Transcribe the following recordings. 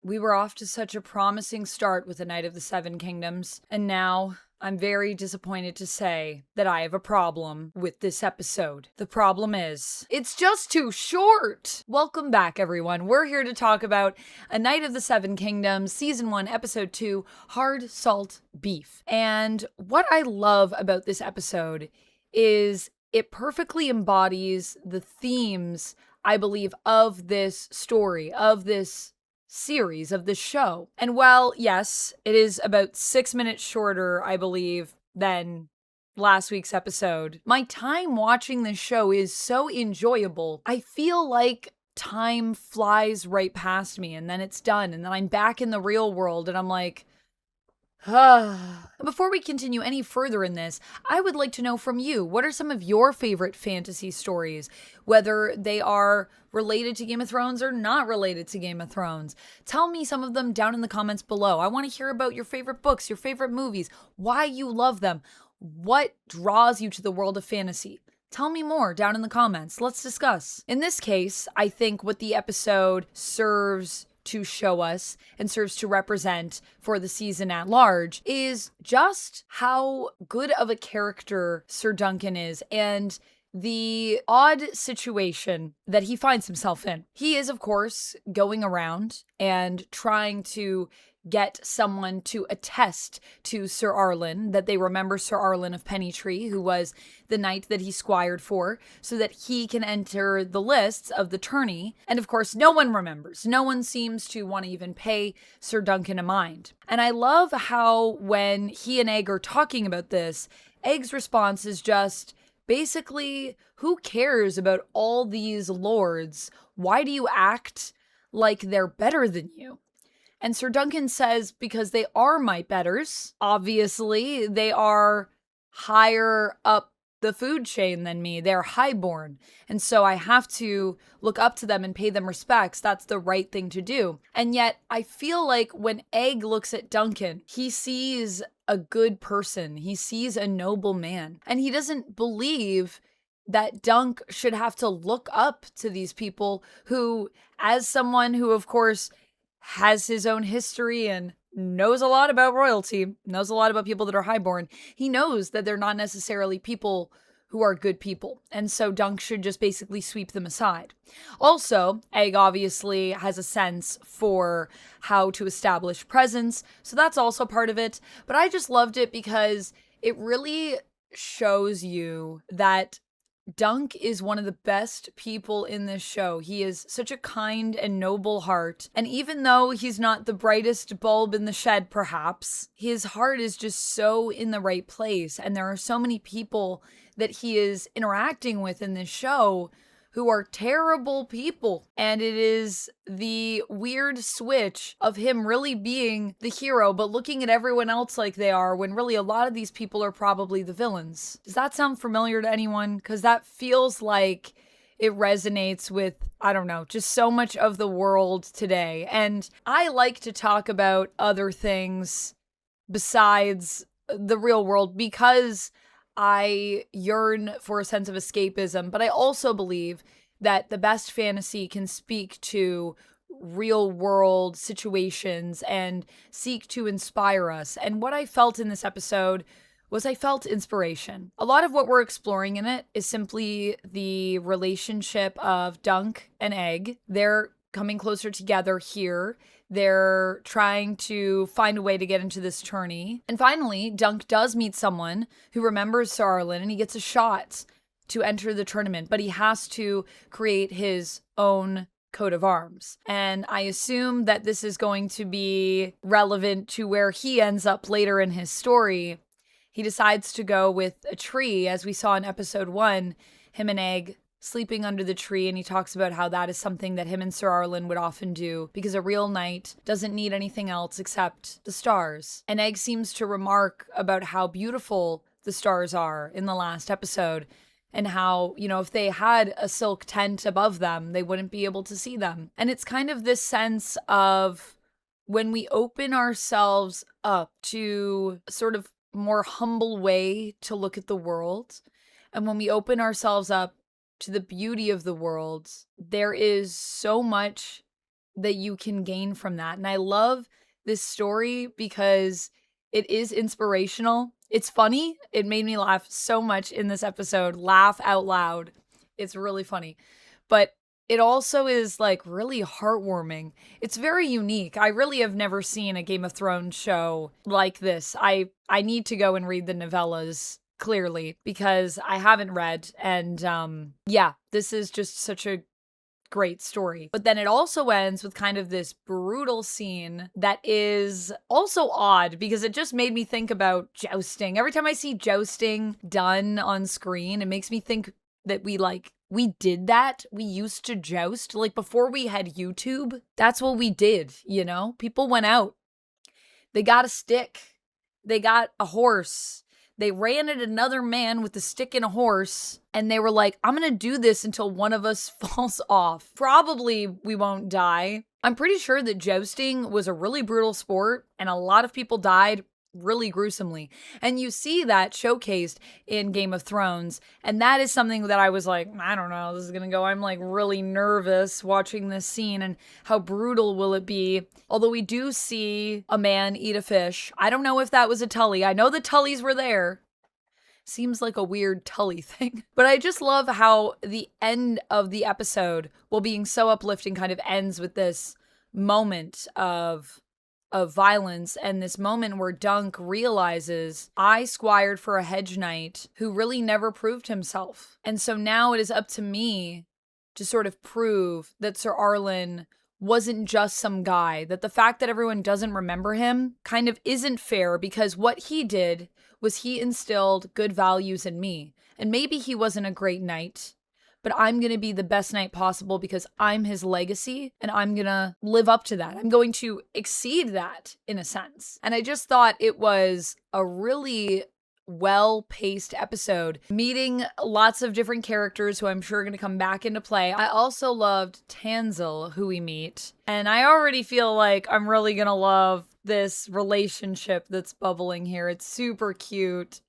We were off to such a promising start with the Knight of the Seven Kingdoms, and now I'm very disappointed to say that I have a problem with this episode. The problem is, it's just too short! Welcome back, everyone. We're here to talk about A Knight of the Seven Kingdoms, Season 1, Episode 2, Hard Salt Beef. And what I love about this episode is it perfectly embodies the themes, I believe, of this story, of this series, of this show. And while, yes, it is about 6 minutes shorter, I believe, than last week's episode, my time watching this show is so enjoyable. I feel like time flies right past me and then it's done. And then I'm back in the real world and I'm like, before we continue any further in this, I would like to know from you, what are some of your favorite fantasy stories? Whether they are related to Game of Thrones or not related to Game of Thrones. Tell me some of them down in the comments below. I want to hear about your favorite books, your favorite movies, why you love them, what draws you to the world of fantasy. Tell me more down in the comments. Let's discuss. In this case, I think what the episode serves to show us and serves to represent for the season at large is just how good of a character Sir Duncan is and the odd situation that he finds himself in. He is, of course, going around and trying to get someone to attest to Sir Arlen that they remember Sir Arlen of Pennytree, who was the knight that he squired for, so that he can enter the lists of the tourney. And of course, no one remembers. No one seems to want to even pay Sir Duncan a mind. And I love how when he and Egg are talking about this, Egg's response is just, basically, who cares about all these lords? Why do you act like they're better than you? And Sir Duncan says, because they are my betters. Obviously, they are higher up the food chain than me. They're highborn. And so I have to look up to them and pay them respects. That's the right thing to do. And yet, I feel like when Egg looks at Duncan, he sees a good person. He sees a noble man. And he doesn't believe that Dunc should have to look up to these people who, as someone who, of course, has his own history and knows a lot about royalty, knows a lot about people that are highborn, he knows that they're not necessarily people who are good people. And so Dunc should just basically sweep them aside. Also, Egg obviously has a sense for how to establish presence, so that's also part of it. But I just loved it because it really shows you that Dunc is one of the best people in this show. He is such a kind and noble heart. And even though he's not the brightest bulb in the shed, perhaps, his heart is just so in the right place. And there are so many people that he is interacting with in this show who are terrible people. And it is the weird switch of him really being the hero, but looking at everyone else like they are, when really a lot of these people are probably the villains. Does that sound familiar to anyone? Because that feels like it resonates with, I don't know, just so much of the world today. And I like to talk about other things besides the real world because I yearn for a sense of escapism, but I also believe that the best fantasy can speak to real world situations and seek to inspire us. And what I felt in this episode was I felt inspiration. A lot of what we're exploring in it is simply the relationship of Dunc and Egg. They're coming closer together here. They're trying to find a way to get into this tourney. And finally, Dunc does meet someone who remembers Sir Arlen and he gets a shot to enter the tournament, but he has to create his own coat of arms. And I assume that this is going to be relevant to where he ends up later in his story. He decides to go with a tree, as we saw in episode 1, him and Egg sleeping under the tree, and he talks about how that is something that him and Sir Arlen would often do because a real knight doesn't need anything else except the stars. And Egg seems to remark about how beautiful the stars are in the last episode and how, you know, if they had a silk tent above them, they wouldn't be able to see them. And it's kind of this sense of when we open ourselves up to sort of more humble way to look at the world, and when we open ourselves up to the beauty of the world, there is so much that you can gain from that. And I love this story because it is inspirational. It's funny. It made me laugh so much in this episode, laugh out loud. It's really funny. But it also is like really heartwarming. It's very unique. I really have never seen a Game of Thrones show like this. I need to go and read the novellas clearly because I haven't read. And yeah, this is just such a great story. But then it also ends with kind of this brutal scene that is also odd because it just made me think about jousting. Every time I see jousting done on screen, it makes me think that we did that. We used to joust. Like before we had YouTube, that's what we did, you know? People went out. They got a stick. They got a horse. They ran at another man with a stick and a horse, and they were like, I'm gonna do this until one of us falls off. Probably we won't die. I'm pretty sure that jousting was a really brutal sport, and a lot of people died really gruesomely. And you see that showcased in Game of Thrones, and that is something that I was like, I don't know, this is gonna go. I'm like really nervous watching this scene, and how brutal will it be? Although we do see a man eat a fish. I don't know if that was a Tully. I know the Tullys were there. Seems like a weird Tully thing. But I just love how the end of the episode, while being so uplifting, kind of ends with this moment of violence and this moment where Dunc realizes I squired for a hedge knight who really never proved himself. And so now it is up to me to sort of prove that Sir Arlen wasn't just some guy, that the fact that everyone doesn't remember him kind of isn't fair because what he did was he instilled good values in me. And maybe he wasn't a great knight, but I'm going to be the best knight possible because I'm his legacy and I'm going to live up to that. I'm going to exceed that in a sense. And I just thought it was a really well-paced episode, meeting lots of different characters who I'm sure are going to come back into play. I also loved Tanzil, who we meet, and I already feel like I'm really going to love this relationship that's bubbling here. It's super cute.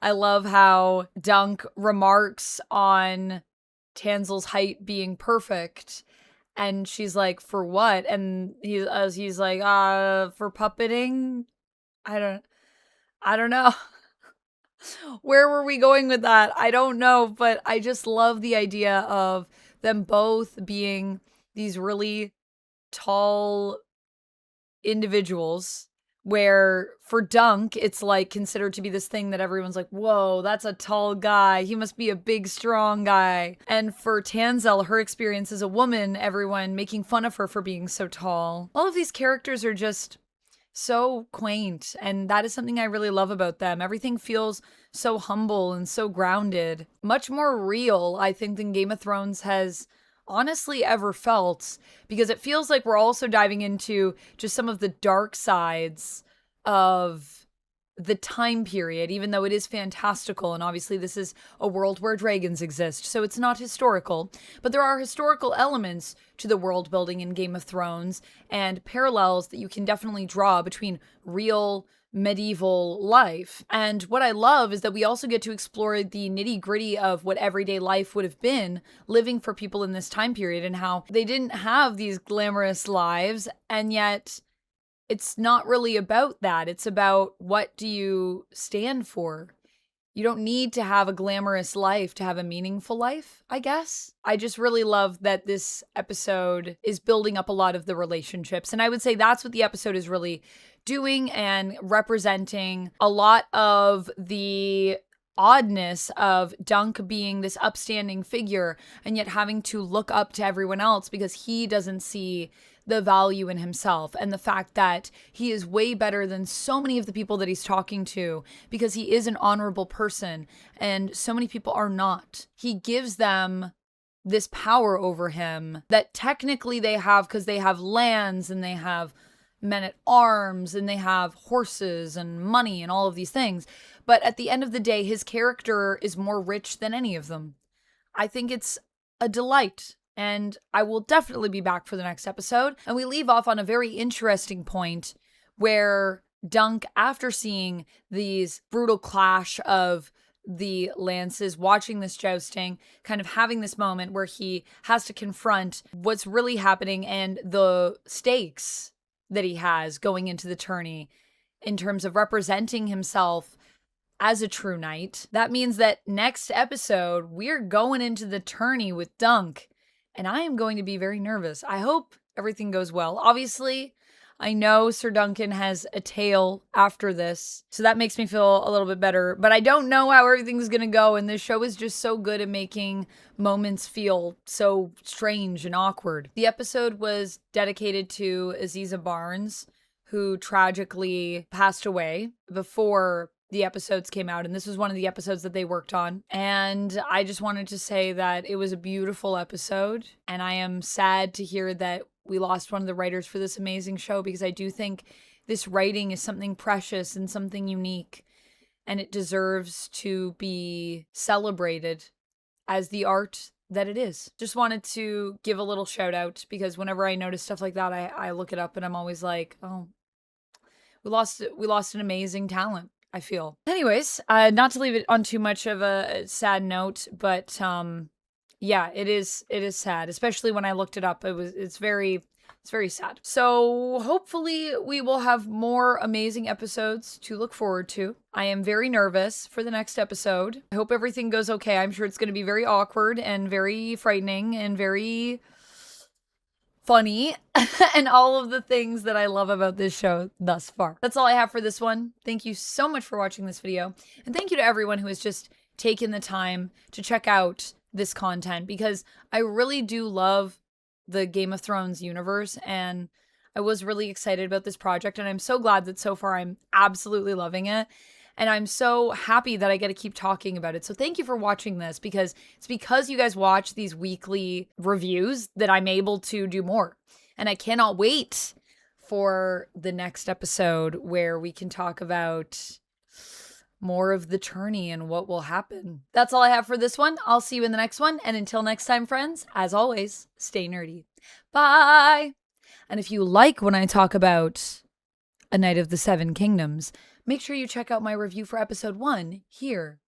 I love how Dunc remarks on Tanzil's height being perfect, and she's like, for what? And he's like, for puppeting? I don't know. Where were we going with that? I don't know, but I just love the idea of them both being these really tall individuals, where for Dunc, it's like considered to be this thing that everyone's like, whoa, that's a tall guy. He must be a big, strong guy. And for Tanzil, her experience as a woman, everyone making fun of her for being so tall. All of these characters are just so quaint, and that is something I really love about them. Everything feels so humble and so grounded. Much more real, I think, than Game of Thrones has honestly ever felt, because it feels like we're also diving into just some of the dark sides of the time period, even though it is fantastical. And obviously this is a world where dragons exist, so it's not historical, but there are historical elements to the world building in Game of Thrones and parallels that you can definitely draw between real medieval life. And what I love is that we also get to explore the nitty-gritty of what everyday life would have been living for people in this time period, and how they didn't have these glamorous lives, and yet it's not really about that. It's about, what do you stand for? You don't need to have a glamorous life to have a meaningful life, I guess. I just really love that this episode is building up a lot of the relationships. And I would say that's what the episode is really doing, and representing a lot of the oddness of Dunc being this upstanding figure and yet having to look up to everyone else because he doesn't see the value in himself, and the fact that he is way better than so many of the people that he's talking to because he is an honorable person and so many people are not. He gives them this power over him that technically they have because they have lands and they have men at arms and they have horses and money and all of these things. But at the end of the day, his character is more rich than any of them. I think it's a delight. And I will definitely be back for the next episode. And we leave off on a very interesting point where Dunc, after seeing these brutal clash of the lances, watching this jousting, kind of having this moment where he has to confront what's really happening and the stakes that he has going into the tourney in terms of representing himself as a true knight. That means that next episode, we're going into the tourney with Dunc, and I am going to be very nervous. I hope everything goes well. Obviously, I know Sir Duncan has a tale after this, so that makes me feel a little bit better, but I don't know how everything's gonna go, and this show is just so good at making moments feel so strange and awkward. The episode was dedicated to Aziza Barnes, who tragically passed away before the episodes came out, and this was one of the episodes that they worked on. And I just wanted to say that it was a beautiful episode, and I am sad to hear that we lost one of the writers for this amazing show, because I do think this writing is something precious and something unique, and it deserves to be celebrated as the art that it is. Just wanted to give a little shout out, because whenever I notice stuff like that, I look it up and I'm always like, oh, we lost an amazing talent, I feel. Anyways, not to leave it on too much of a sad note, but yeah, it is sad, especially when I looked it up. It's very sad. So hopefully we will have more amazing episodes to look forward to. I am very nervous for the next episode. I hope everything goes okay. I'm sure it's going to be very awkward and very frightening and very funny and all of the things that I love about this show thus far. That's all I have for this one. Thank you so much for watching this video, and thank you to everyone who has just taken the time to check out this content, because I really do love the Game of Thrones universe, and I was really excited about this project, and I'm so glad that so far I'm absolutely loving it. And I'm so happy that I get to keep talking about it. So thank you for watching this, because it's because you guys watch these weekly reviews that I'm able to do more. And I cannot wait for the next episode where we can talk about more of the tourney and what will happen. That's all I have for this one. I'll see you in the next one. And until next time, friends, as always, stay nerdy. Bye! And if you like when I talk about A Knight of the Seven Kingdoms, make sure you check out my review for episode 1 here